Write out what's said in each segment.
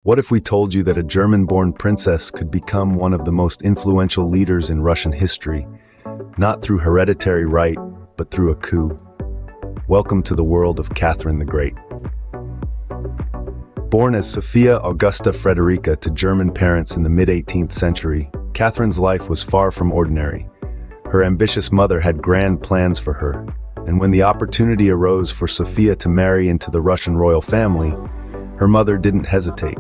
What if we told you that a German-born princess could become one of the most influential leaders in Russian history, not through hereditary right, but through a coup? Welcome to the world of Catherine the Great. Born as Sophia Augusta Frederica to German parents in the mid-18th century, Catherine's life was far from ordinary. Her ambitious mother had grand plans for her, and when the opportunity arose for Sophia to marry into the Russian royal family, her mother didn't hesitate.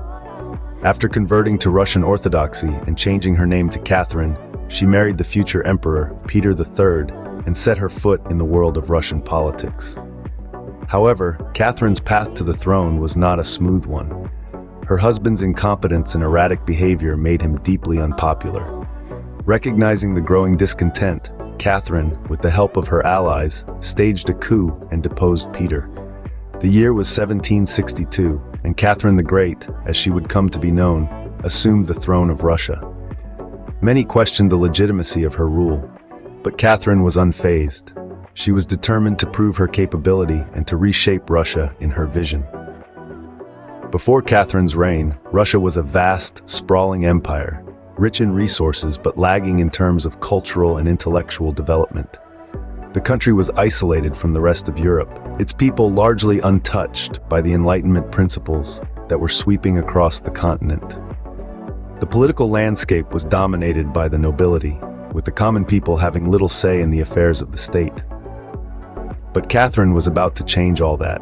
After converting to Russian Orthodoxy and changing her name to Catherine, she married the future emperor, Peter III, and set her foot in the world of Russian politics. However, Catherine's path to the throne was not a smooth one. Her husband's incompetence and erratic behavior made him deeply unpopular. Recognizing the growing discontent, Catherine, with the help of her allies, staged a coup and deposed Peter. The year was 1762, and Catherine the Great, as she would come to be known, assumed the throne of Russia. Many questioned the legitimacy of her rule, but Catherine was unfazed. She was determined to prove her capability and to reshape Russia in her vision. Before Catherine's reign, Russia was a vast, sprawling empire, rich in resources but lagging in terms of cultural and intellectual development. The country was isolated from the rest of Europe, its people largely untouched by the Enlightenment principles that were sweeping across the continent. The political landscape was dominated by the nobility, with the common people having little say in the affairs of the state. But Catherine was about to change all that.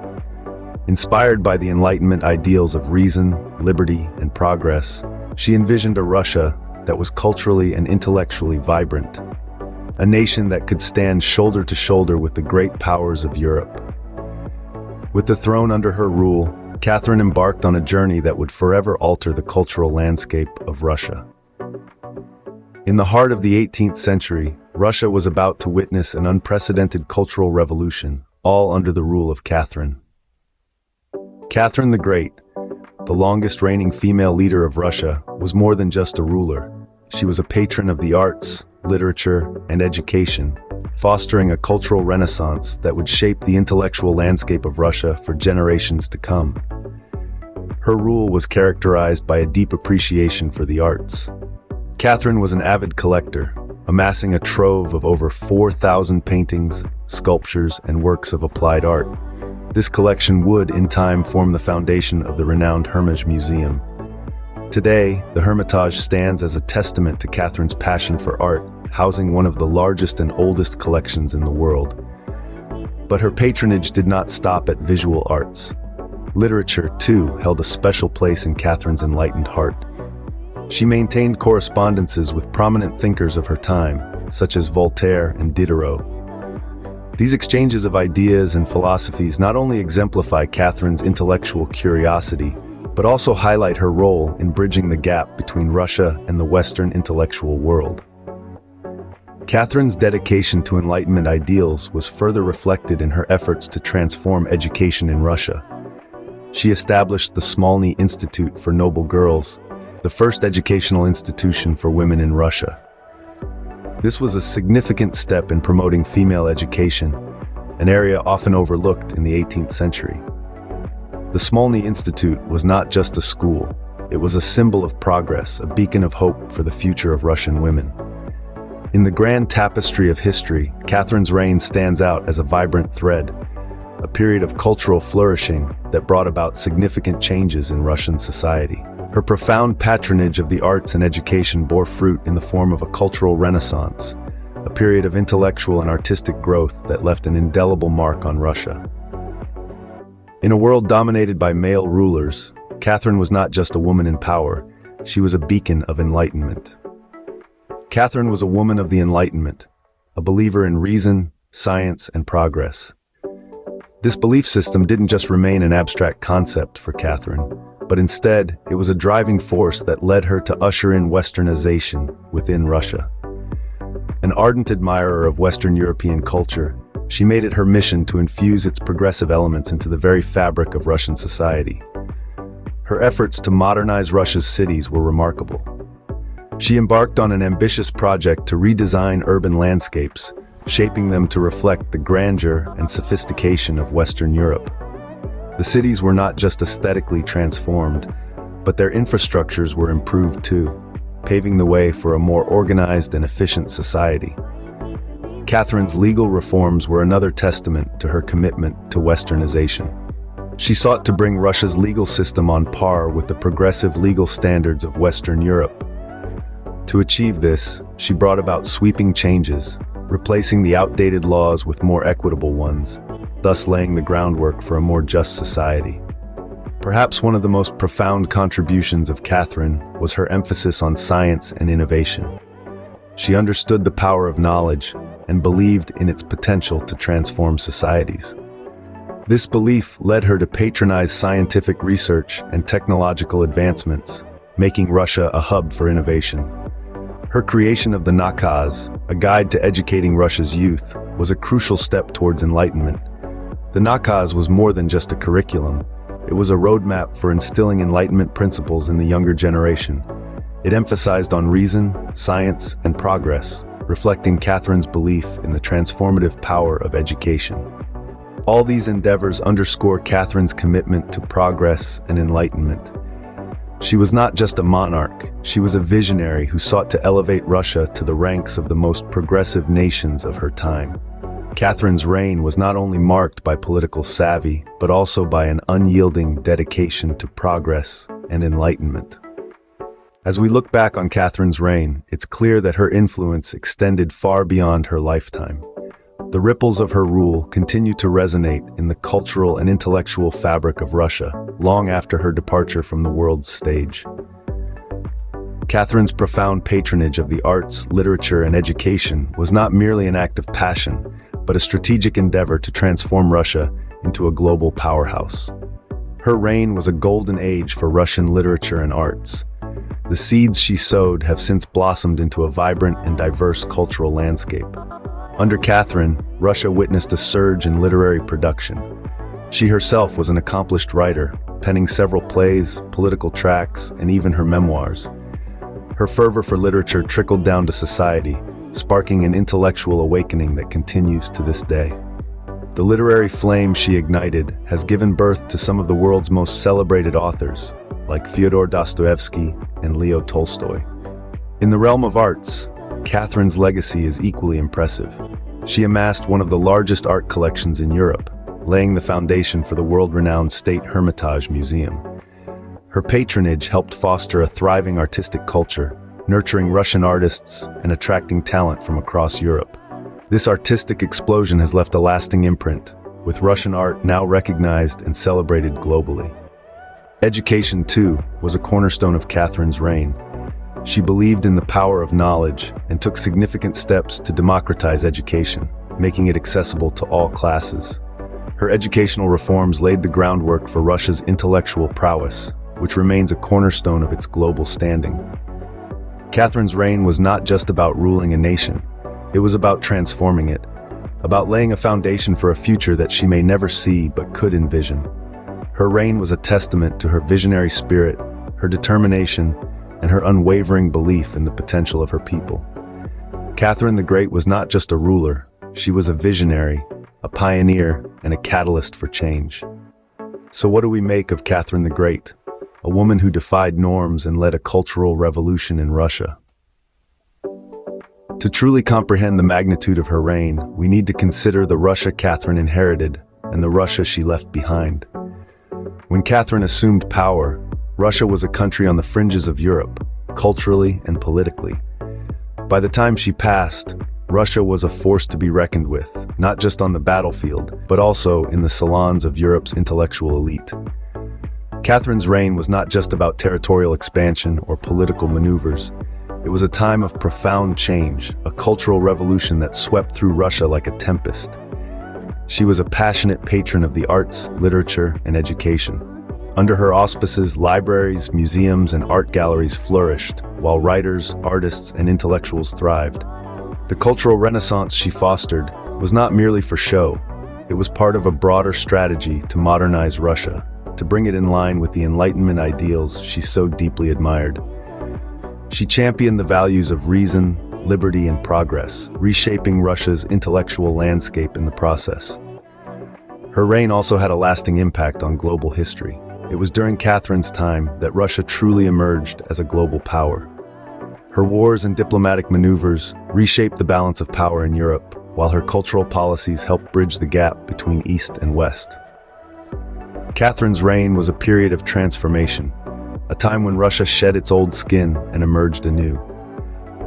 Inspired by the Enlightenment ideals of reason, liberty, and progress, she envisioned a Russia that was culturally and intellectually vibrant, a nation that could stand shoulder to shoulder with the great powers of Europe. With the throne under her rule, Catherine embarked on a journey that would forever alter the cultural landscape of Russia. In the heart of the 18th century, Russia was about to witness an unprecedented cultural revolution, all under the rule of Catherine. Catherine the Great, the longest reigning female leader of Russia, was more than just a ruler. She was a patron of the arts, literature, and education, fostering a cultural renaissance that would shape the intellectual landscape of Russia for generations to come. Her rule was characterized by a deep appreciation for the arts. Catherine was an avid collector, amassing a trove of over 4,000 paintings, sculptures, and works of applied art. This collection would, in time, form the foundation of the renowned Hermitage Museum. Today, the Hermitage stands as a testament to Catherine's passion for art, housing one of the largest and oldest collections in the world. But her patronage did not stop at visual arts. Literature, too, held a special place in Catherine's enlightened heart. She maintained correspondences with prominent thinkers of her time, such as Voltaire and Diderot. These exchanges of ideas and philosophies not only exemplify Catherine's intellectual curiosity, but also highlight her role in bridging the gap between Russia and the Western intellectual world. Catherine's dedication to Enlightenment ideals was further reflected in her efforts to transform education in Russia. She established the Smolny Institute for Noble Girls, the first educational institution for women in Russia. This was a significant step in promoting female education, an area often overlooked in the 18th century. The Smolny Institute was not just a school, it was a symbol of progress, a beacon of hope for the future of Russian women. In the grand tapestry of history, Catherine's reign stands out as a vibrant thread, a period of cultural flourishing that brought about significant changes in Russian society. Her profound patronage of the arts and education bore fruit in the form of a cultural renaissance, a period of intellectual and artistic growth that left an indelible mark on Russia. In a world dominated by male rulers, Catherine was not just a woman in power, she was a beacon of enlightenment. Catherine was a woman of the Enlightenment, a believer in reason, science, and progress. This belief system didn't just remain an abstract concept for Catherine, but instead, it was a driving force that led her to usher in Westernization within Russia. An ardent admirer of Western European culture, she made it her mission to infuse its progressive elements into the very fabric of Russian society. Her efforts to modernize Russia's cities were remarkable. She embarked on an ambitious project to redesign urban landscapes, shaping them to reflect the grandeur and sophistication of Western Europe. The cities were not just aesthetically transformed, but their infrastructures were improved too, paving the way for a more organized and efficient society. Catherine's legal reforms were another testament to her commitment to Westernization. She sought to bring Russia's legal system on par with the progressive legal standards of Western Europe. To achieve this, she brought about sweeping changes, replacing the outdated laws with more equitable ones, thus laying the groundwork for a more just society. Perhaps one of the most profound contributions of Catherine was her emphasis on science and innovation. She understood the power of knowledge and believed in its potential to transform societies. This belief led her to patronize scientific research and technological advancements, making Russia a hub for innovation. Her creation of the Nakaz, a guide to educating Russia's youth, was a crucial step towards enlightenment. The Nakaz was more than just a curriculum. It was a roadmap for instilling Enlightenment principles in the younger generation. It emphasized on reason, science, and progress, reflecting Catherine's belief in the transformative power of education. All these endeavors underscore Catherine's commitment to progress and enlightenment. She was not just a monarch, she was a visionary who sought to elevate Russia to the ranks of the most progressive nations of her time. Catherine's reign was not only marked by political savvy, but also by an unyielding dedication to progress and enlightenment. As we look back on Catherine's reign, it's clear that her influence extended far beyond her lifetime. The ripples of her rule continue to resonate in the cultural and intellectual fabric of Russia, long after her departure from the world's stage. Catherine's profound patronage of the arts, literature, and education was not merely an act of passion, but a strategic endeavor to transform Russia into a global powerhouse. Her reign was a golden age for Russian literature and arts. The seeds she sowed have since blossomed into a vibrant and diverse cultural landscape. Under Catherine, Russia witnessed a surge in literary production. She herself was an accomplished writer, penning several plays, political tracts, and even her memoirs. Her fervor for literature trickled down to society, sparking an intellectual awakening that continues to this day. The literary flame she ignited has given birth to some of the world's most celebrated authors, like Fyodor Dostoevsky and Leo Tolstoy. In the realm of arts, Catherine's legacy is equally impressive. She amassed one of the largest art collections in Europe, laying the foundation for the world-renowned State Hermitage Museum. Her patronage helped foster a thriving artistic culture, nurturing Russian artists and attracting talent from across Europe. This artistic explosion has left a lasting imprint, with Russian art now recognized and celebrated globally. Education, too, was a cornerstone of Catherine's reign. She believed in the power of knowledge and took significant steps to democratize education, making it accessible to all classes. Her educational reforms laid the groundwork for Russia's intellectual prowess, which remains a cornerstone of its global standing. Catherine's reign was not just about ruling a nation. It was about transforming it, about laying a foundation for a future that she may never see but could envision. Her reign was a testament to her visionary spirit, her determination, and her unwavering belief in the potential of her people. Catherine the Great was not just a ruler, she was a visionary, a pioneer, and a catalyst for change. So what do we make of Catherine the Great, a woman who defied norms and led a cultural revolution in Russia? To truly comprehend the magnitude of her reign, we need to consider the Russia Catherine inherited and the Russia she left behind. When Catherine assumed power, Russia was a country on the fringes of Europe, culturally and politically. By the time she passed, Russia was a force to be reckoned with, not just on the battlefield, but also in the salons of Europe's intellectual elite. Catherine's reign was not just about territorial expansion or political maneuvers. It was a time of profound change, a cultural revolution that swept through Russia like a tempest. She was a passionate patron of the arts, literature, and education. Under her auspices, libraries, museums, and art galleries flourished, while writers, artists, and intellectuals thrived. The cultural renaissance she fostered was not merely for show. It was part of a broader strategy to modernize Russia, to bring it in line with the Enlightenment ideals she so deeply admired. She championed the values of reason, liberty, and progress, reshaping Russia's intellectual landscape in the process. Her reign also had a lasting impact on global history. It was during Catherine's time that Russia truly emerged as a global power. Her wars and diplomatic maneuvers reshaped the balance of power in Europe, while her cultural policies helped bridge the gap between East and West. Catherine's reign was a period of transformation, a time when Russia shed its old skin and emerged anew.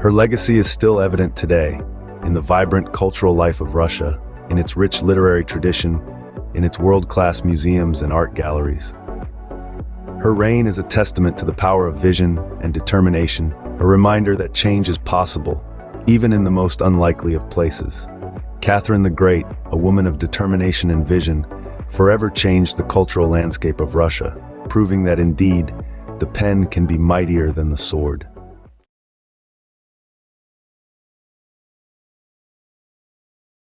Her legacy is still evident today, in the vibrant cultural life of Russia, in its rich literary tradition, in its world-class museums and art galleries. Her reign is a testament to the power of vision and determination, a reminder that change is possible, even in the most unlikely of places. Catherine the Great, a woman of determination and vision, forever changed the cultural landscape of Russia, proving that indeed, the pen can be mightier than the sword.